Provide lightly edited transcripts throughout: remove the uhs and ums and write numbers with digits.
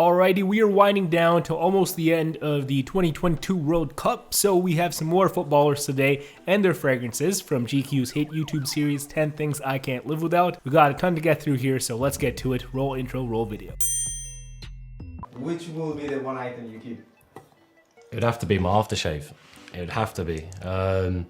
Alrighty, we are winding down to almost the end of the 2022 World Cup, so we have some more footballers today and their fragrances from GQ's hit YouTube series 10 Things I Can't Live Without. We got a ton to get through here, so let's get to it. Roll intro, roll video. Which will be the one item you keep? It would have to be my aftershave. It would have to be.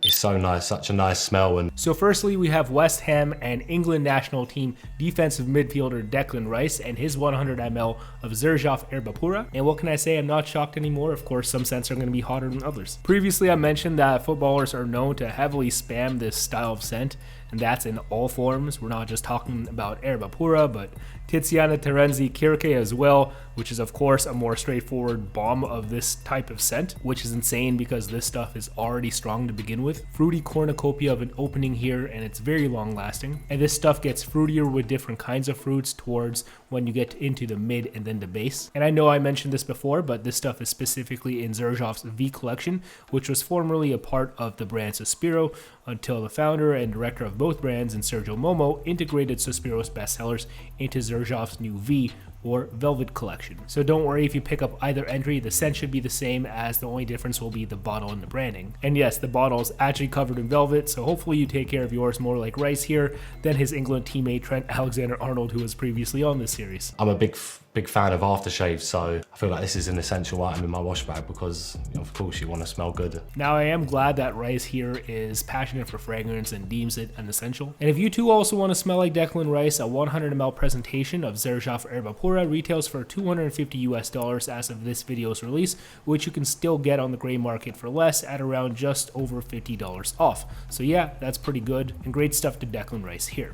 It's so nice, such a nice smell. So firstly, we have West Ham and England national team defensive midfielder Declan Rice and his 100 ml of Xerjoff Erba Pura. And what can I say? I'm not shocked anymore. Of course, some scents are going to be hotter than others. Previously, I mentioned that footballers are known to heavily spam this style of scent, and that's in all forms. We're not just talking about Erba Pura, but Tiziana Terenzi Kirke as well, which is of course a more straightforward bomb of this type of scent, which is insane because this stuff is already strong to begin with. Fruity cornucopia of an opening here, and it's very long lasting. And this stuff gets fruitier with different kinds of fruits towards when you get into the mid and then the base. And I know I mentioned this before, but this stuff is specifically in Xerjoff's V collection, which was formerly a part of the brand Sospiro until the founder and director of both brands, and Sergio Momo, integrated Sospiro's bestsellers into Xerjoff's new V or Velvet collection. So don't worry if you pick up either entry, the scent should be the same, as the only difference will be the bottle and the branding. And yes, the bottle is actually covered in velvet, so hopefully you take care of yours more like Rice here than his England teammate Trent Alexander-Arnold, who was previously on this series. I'm a big fan of aftershave, so I feel like this is an essential item in my wash bag because, of course, you want to smell good. Now, I am glad that Rice here is passionate for fragrance and deems it an essential. And if you too also want to smell like Declan Rice, a 100 ml presentation of Xerjoff Erba Pura retails for $250 US as of this video's release, which you can still get on the gray market for less at around just over $50 off. So yeah, that's pretty good and great stuff to Declan Rice here.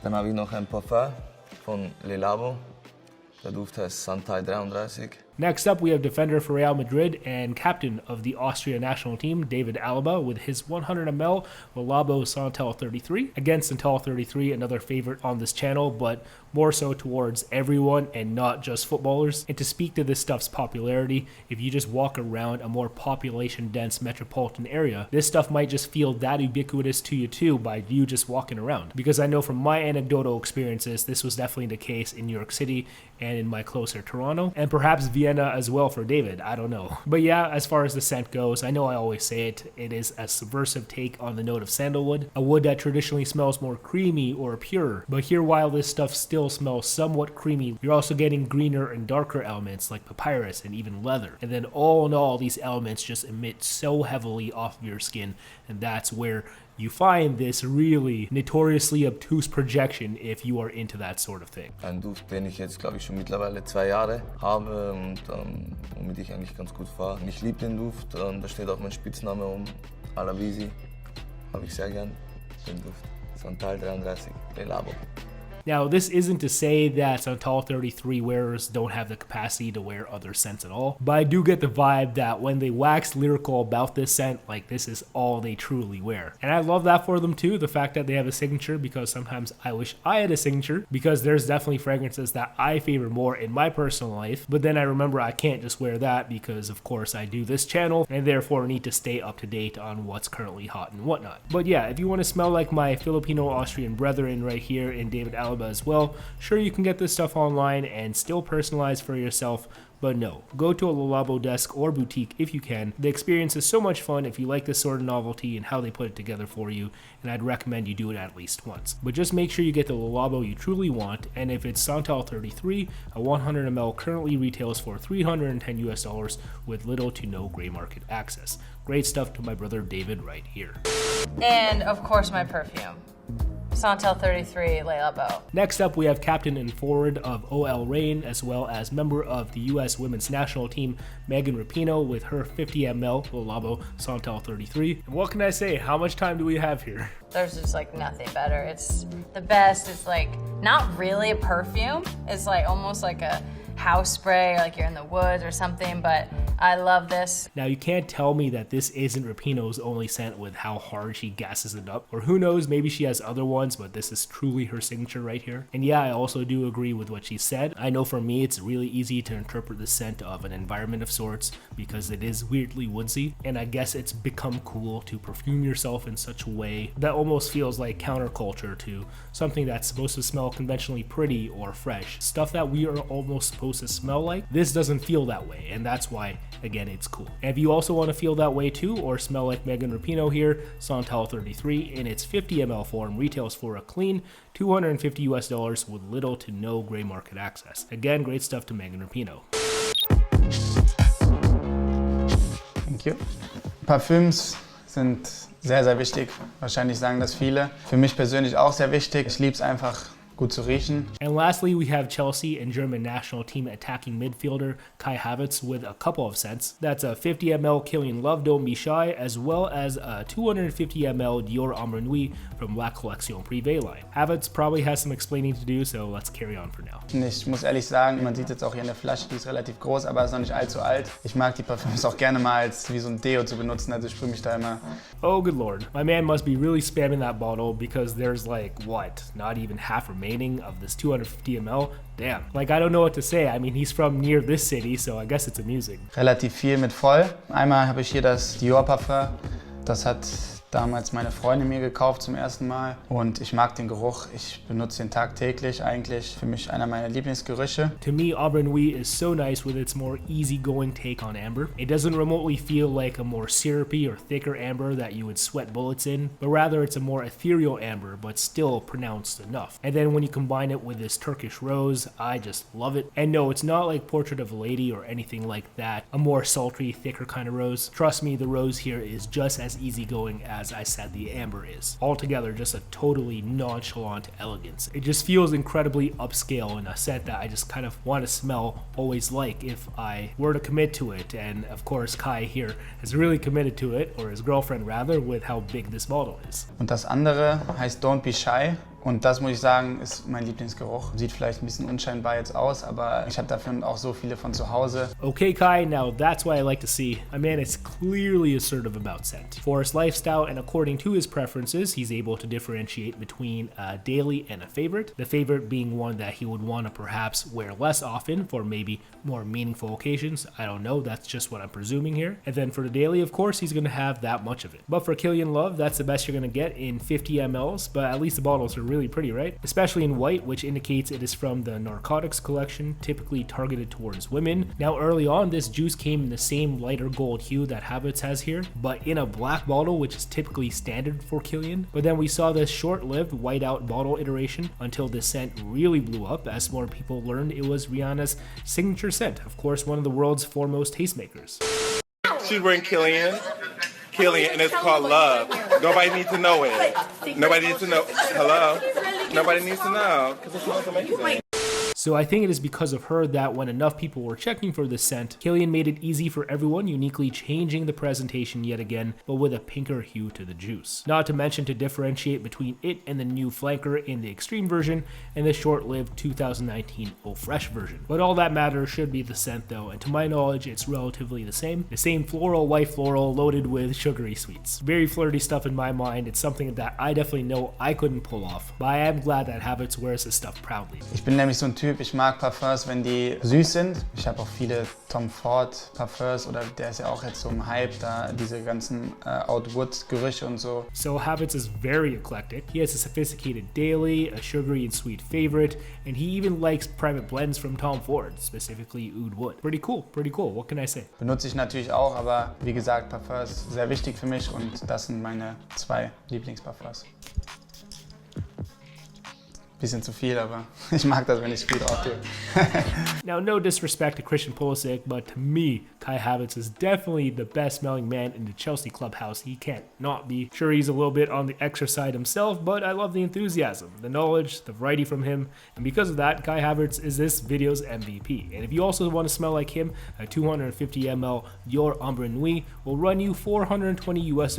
Dann habe ich noch ein Parfum von Labo. Der Duft heißt Santal 33. Next up, we have defender for Real Madrid and captain of the Austria national team, David Alaba, with his 100 ml Labo Santal 33. Again, Santal 33, another favorite on this channel, but more so towards everyone and not just footballers. And to speak to this stuff's popularity, if you just walk around a more population-dense metropolitan area, this stuff might just feel that ubiquitous to you too by you just walking around. Because I know from my anecdotal experiences, this was definitely the case in New York City and in my closer Toronto, and perhaps Vienna as well for David, I don't know. But yeah, as far as the scent goes, I know I always say it, it is a subversive take on the note of sandalwood, a wood that traditionally smells more creamy or pure. But here, while this stuff still smells somewhat creamy, you're also getting greener and darker elements like papyrus and even leather. And then all in all, these elements just emit so heavily off of your skin, and that's where you find this really notoriously obtuse projection if you are into that sort of thing. Ein Duft, den ich jetzt, glaube ich, schon mittlerweile 2 Jahre habe und womit ich eigentlich ganz gut fahre. Ich liebe den Duft, da steht auch mein Spitzname Alavisi. Habe ich sehr gern, den Duft. Santal 33, Labo. Now, this isn't to say that Santal 33 wearers don't have the capacity to wear other scents at all, but I do get the vibe that when they wax lyrical about this scent, like this is all they truly wear. And I love that for them too, the fact that they have a signature, because sometimes I wish I had a signature, because there's definitely fragrances that I favor more in my personal life, but then I remember I can't just wear that because of course I do this channel and therefore need to stay up to date on what's currently hot and whatnot. But yeah, if you want to smell like my Filipino-Austrian brethren right here in David Alaba as well, sure, you can get this stuff online and still personalize for yourself, but no, go to a Labo desk or boutique if you can. The experience is so much fun if you like this sort of novelty and how they put it together for you, and I'd recommend you do it at least once. But just make sure you get the Labo you truly want, and if it's Santal 33, a 100 ml currently retails for $310 US with little to no gray market access. Great stuff to my brother David right here. And of course my perfume. Santal 33 Labo. Next up, we have captain and forward of OL Reign, as well as member of the US women's national team, Megan Rapinoe, with her 50 ml Labo Santal 33. And what can I say? How much time do we have here? There's just like nothing better. It's the best. It's like not really a perfume. It's like almost like a house spray, or like you're in the woods or something, but I love this. Now you can't tell me that this isn't Rapinoe's only scent with how hard she gasses it up. Or who knows, maybe she has other ones, but this is truly her signature right here. And yeah, I also do agree with what she said. I know for me it's really easy to interpret the scent of an environment of sorts because it is weirdly woodsy. And I guess it's become cool to perfume yourself in such a way that almost feels like counterculture to something that's supposed to smell conventionally pretty or fresh. Stuff that we are almost supposed to smell like. This doesn't feel that way, and that's why, again, it's cool. And if you also want to feel that way too, or smell like Megan Rapinoe here, Santal 33 in its 50 ml form retails for a clean $250 US with little to no gray market access. Again, great stuff to Megan Rapinoe. Thank you. Parfüms sind sehr, sehr wichtig. Wahrscheinlich sagen das viele. Für mich persönlich auch sehr wichtig. Ich liebe es einfach, gut zu riechen. And lastly, we have Chelsea and German national team attacking midfielder Kai Havertz with a couple of scents. That's a 50 ml Kilian Love Don't Be Shy, as well as a 250 ml Dior Ambre Nuit from La Collection Privé line. Havertz probably has some explaining to do, so let's carry on for now. Ich muss ehrlich sagen, man sieht jetzt auch hier in der Flasche, die ist relativ groß, aber ist noch nicht allzu alt. Ich mag die Parfüms auch gerne mal als wie so ein Deo zu benutzen, also ich sprühe mich da immer. Oh good lord, my man must be really spamming that bottle because there's like, what, not even half remaining of this 250 ml? Damn, like I don't know what to say. I mean, he's from near this city, so I guess it's amusing. Relativ viel mit voll. Einmal habe ich hier das Dior Parfum, das hat damals meine Freundin mir gekauft zum ersten Mal und ich mag den Geruch. Ich benutze den tagtäglich eigentlich. Für mich einer meiner Lieblingsgerüche. To me, Ambre Nuit is so nice with its more easygoing take on amber. It doesn't remotely feel like a more syrupy or thicker amber that you would sweat bullets in, but rather it's a more ethereal amber, but still pronounced enough. And then when you combine it with this Turkish rose, I just love it. And no, it's not like Portrait of a Lady or anything like that, a more sultry, thicker kind of rose. Trust me, the rose here is just as easygoing as I said the amber is. Altogether, just a totally nonchalant elegance. It just feels incredibly upscale in a scent that I just kind of want to smell always like if I were to commit to it. And of course, Kai here has really committed to it, or his girlfriend rather, with how big this bottle is. Und das andere heißt Don't Be Shy. Und das muss ich sagen, ist mein Lieblingsgeruch. Sieht vielleicht ein bisschen unscheinbar jetzt aus, aber ich habe davon auch so viele von zu Hause. Okay, Kai, now that's what I like to see. A man is clearly assertive about scent. For his lifestyle and according to his preferences, he's able to differentiate between a daily and a favorite. The favorite being one that he would want to perhaps wear less often for maybe more meaningful occasions. I don't know, that's just what I'm presuming here. And then for the daily, of course, he's going to have that much of it. But for Kilian Love, that's the best you're going to get in 50 mls, but at least the bottles are really pretty, right? Especially in white, which indicates it is from the Narcotics collection, typically targeted towards women. Now early on, this juice came in the same lighter gold hue that Havertz has here, but in a black bottle, which is typically standard for Kilian. But then we saw this short-lived white-out bottle iteration until this scent really blew up as more people learned it was Rihanna's signature scent, of course one of the world's foremost tastemakers. She's wearing Kilian, and it's called Love. Nobody needs to know it. Nobody needs to know. Hello? Nobody needs to know because it smells amazing. So I think it is because of her that when enough people were checking for this scent, Kilian made it easy for everyone, uniquely changing the presentation yet again, but with a pinker hue to the juice. Not to mention to differentiate between it and the new flanker in the extreme version and the short-lived 2019 Eau Fresh version. But all that matters should be the scent though, and to my knowledge it's relatively the same. The same floral, white floral, loaded with sugary sweets. Very flirty stuff in my mind. It's something that I definitely know I couldn't pull off, but I am glad that Havertz wears this stuff proudly. Ich bin nämlich so ein Typ, ich mag Parfums, wenn die süß sind. Ich habe auch viele Tom Ford Parfums, oder der ist ja auch jetzt so im Hype, da diese ganzen Outwood-Gerüche und so. So Havertz is very eclectic. He has a sophisticated daily, a sugary and sweet favorite, and he even likes private blends from Tom Ford, specifically Oud Wood. Pretty cool, what can I say? Benutze ich natürlich auch, aber wie gesagt, Parfums sehr wichtig für mich und das sind meine zwei Lieblingsparfums. Bisschen zu viel, aber ich mag das, wenn ich viel drauf tue. Now, no disrespect to Christian Pulisic, but to me, Kai Havertz is definitely the best smelling man in the Chelsea clubhouse. He can't not be. Sure, he's a little bit on the extra side himself, but I love the enthusiasm, the knowledge, the variety from him, and because of that, Kai Havertz is this video's MVP. And if you also want to smell like him, a 250 ml Dior Ambre Nuit will run you $420 US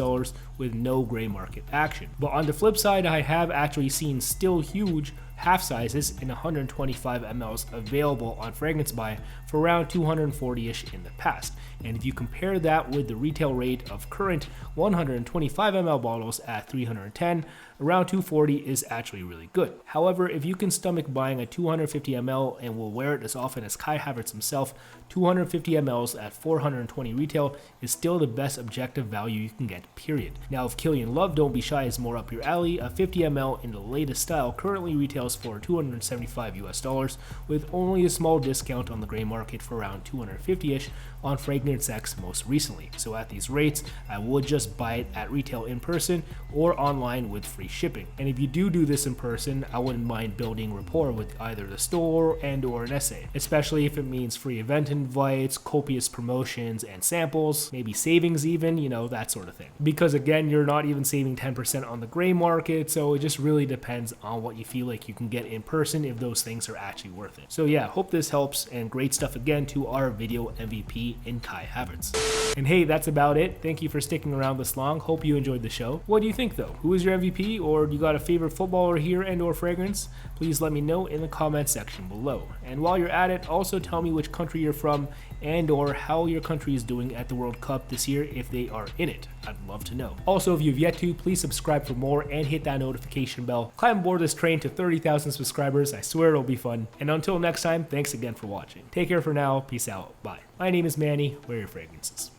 with no gray market action. But on the flip side, I have actually seen still huge half sizes and 125 mLs available on Fragrance Buy for around 240-ish in the past. And if you compare that with the retail rate of current 125 ml bottles at 310, around 240 is actually really good. However, if you can stomach buying a 250 ml and will wear it as often as Kai Havertz himself, 250 mls at 420 retail is still the best objective value you can get, period. Now, if Kilian Love, don't be shy, is more up your alley, a 50 ml in the latest style currently retails for $275 US, with only a small discount on the gray market for around 250-ish on CascadeScents most recently. So at these rates, I would just buy it at retail in person or online with free shipping. And if you do this in person, I wouldn't mind building rapport with either the store and or an essay, especially if it means free event invites, copious promotions and samples, maybe savings even, you know, that sort of thing. Because again, you're not even saving 10% on the gray market, so it just really depends on what you feel like you can get in person if those things are actually worth it. So yeah, hope this helps, and great stuff again to our video MVP in Kai Havertz. And hey, that's about it. Thank you for sticking around this long. Hope you enjoyed the show. What do you think though? Who is your MVP, or you got a favorite footballer here and or fragrance? Please let me know in the comment section below. And while you're at it, also tell me which country you're from and or how your country is doing at the World Cup this year if they are in it. I'd love to know. Also, if you've yet to, please subscribe for more and hit that notification bell. Climb aboard this train to 30,000 subscribers. I swear it'll be fun. And until next time, thanks again for watching. Take care for now. Peace out. Bye. My name is Manny. Wear your fragrances.